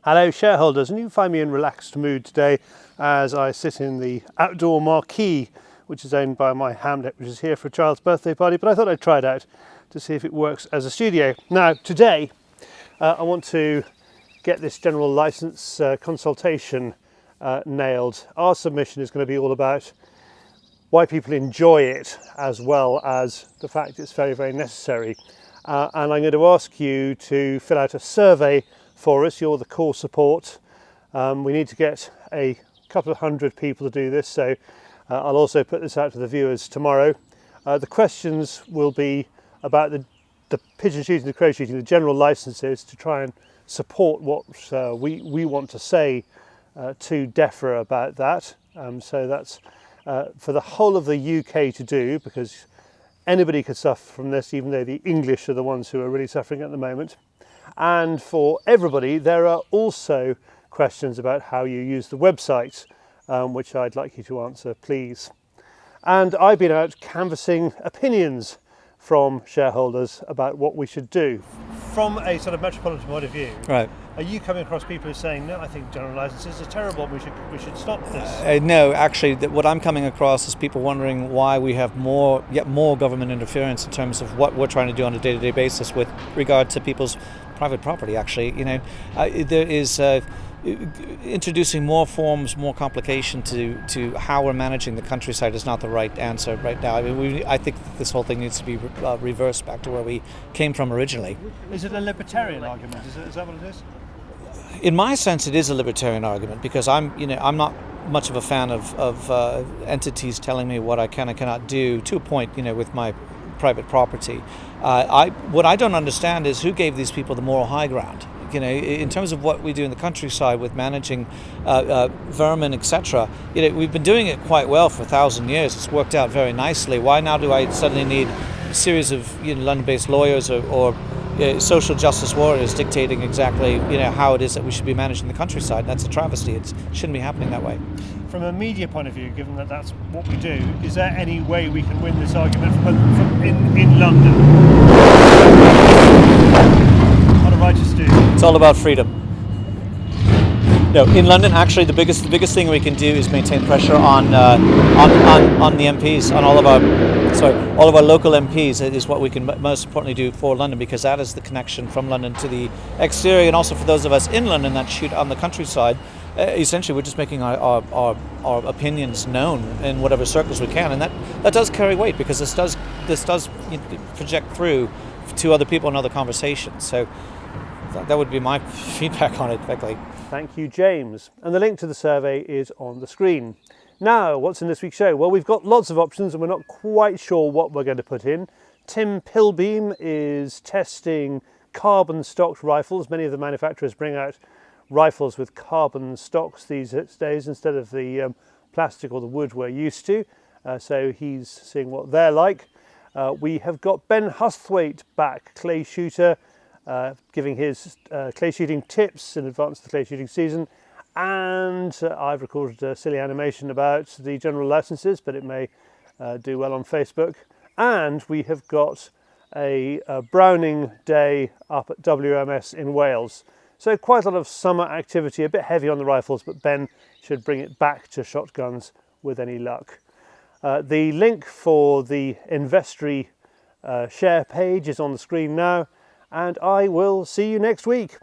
Hello shareholders, and you find me in relaxed mood today as I sit in the outdoor marquee which is owned by my Hamlet, which is here for a child's birthday party, but I thought I'd try it out to see if it works as a studio. Now today I want to get this general license consultation nailed. Our submission is going to be all about why people enjoy it as well as the fact it's very, very necessary. And I'm going to ask you to fill out a survey for us. You're the core support. We need to get a couple of hundred people to do this, so I'll also put this out to the viewers tomorrow. The questions will be about the pigeon shooting, the crow shooting, the general licenses, to try and support what we want to say to DEFRA about that. So that's for the whole of the UK to do, because anybody could suffer from this, even though the English are the ones who are really suffering at the moment. And for everybody, there are also questions about how you use the website, which I'd like you to answer, please. And I've been out canvassing opinions from shareholders about what we should do. From a sort of metropolitan point of view, right, are you coming across people who are saying, no, I think general licenses are terrible, we should stop this? No, actually, what I'm coming across is people wondering why we have yet more government interference in terms of what we're trying to do on a day-to-day basis with regard to people's private property. Actually, there is introducing more forms, more complication to how we're managing the countryside is not the right answer right now. I think that this whole thing needs to be reversed back to where we came from originally. Is it a libertarian argument? Is that what it is? In my sense, it is a libertarian argument, because I'm not much of a fan of entities telling me what I can and cannot do, to a point, with my private property. What I don't understand is who gave these people the moral high ground. In terms of what we do in the countryside with managing vermin, etc. We've been doing it quite well for 1,000 years. It's worked out very nicely. Why now do I suddenly need a series of London-based lawyers or social justice warriors dictating exactly how it is that we should be managing the countryside? That's a travesty. It shouldn't be happening that way. From a media point of view, given that that's what we do, is there any way we can win this argument in London? On a righteous do? It's all about freedom. No, in London, actually, the biggest thing we can do is maintain pressure on the MPs, on all of our local MPs is what we can most importantly do for London, because that is the connection from London to the exterior, and also for those of us in London that shoot on the countryside. Essentially, we're just making our opinions known in whatever circles we can, and that does carry weight, because this does project through to other people in other conversations. So that would be my feedback on it, Beckley. Thank you, James. And the link to the survey is on the screen. Now, what's in this week's show? Well, we've got lots of options and we're not quite sure what we're going to put in. Tim Pilbeam is testing carbon stocked rifles. Many of the manufacturers bring out rifles with carbon stocks these days instead of the plastic or the wood we're used to. So he's seeing what they're like. We have got Ben Husthwaite back, clay shooter, giving his clay shooting tips in advance of the clay shooting season. And I've recorded a silly animation about the general licenses, but it may do well on Facebook. And we have got a Browning day up at WMS in Wales. So quite a lot of summer activity, a bit heavy on the rifles, but Ben should bring it back to shotguns with any luck. The link for the Envestors share page is on the screen now, and I will see you next week.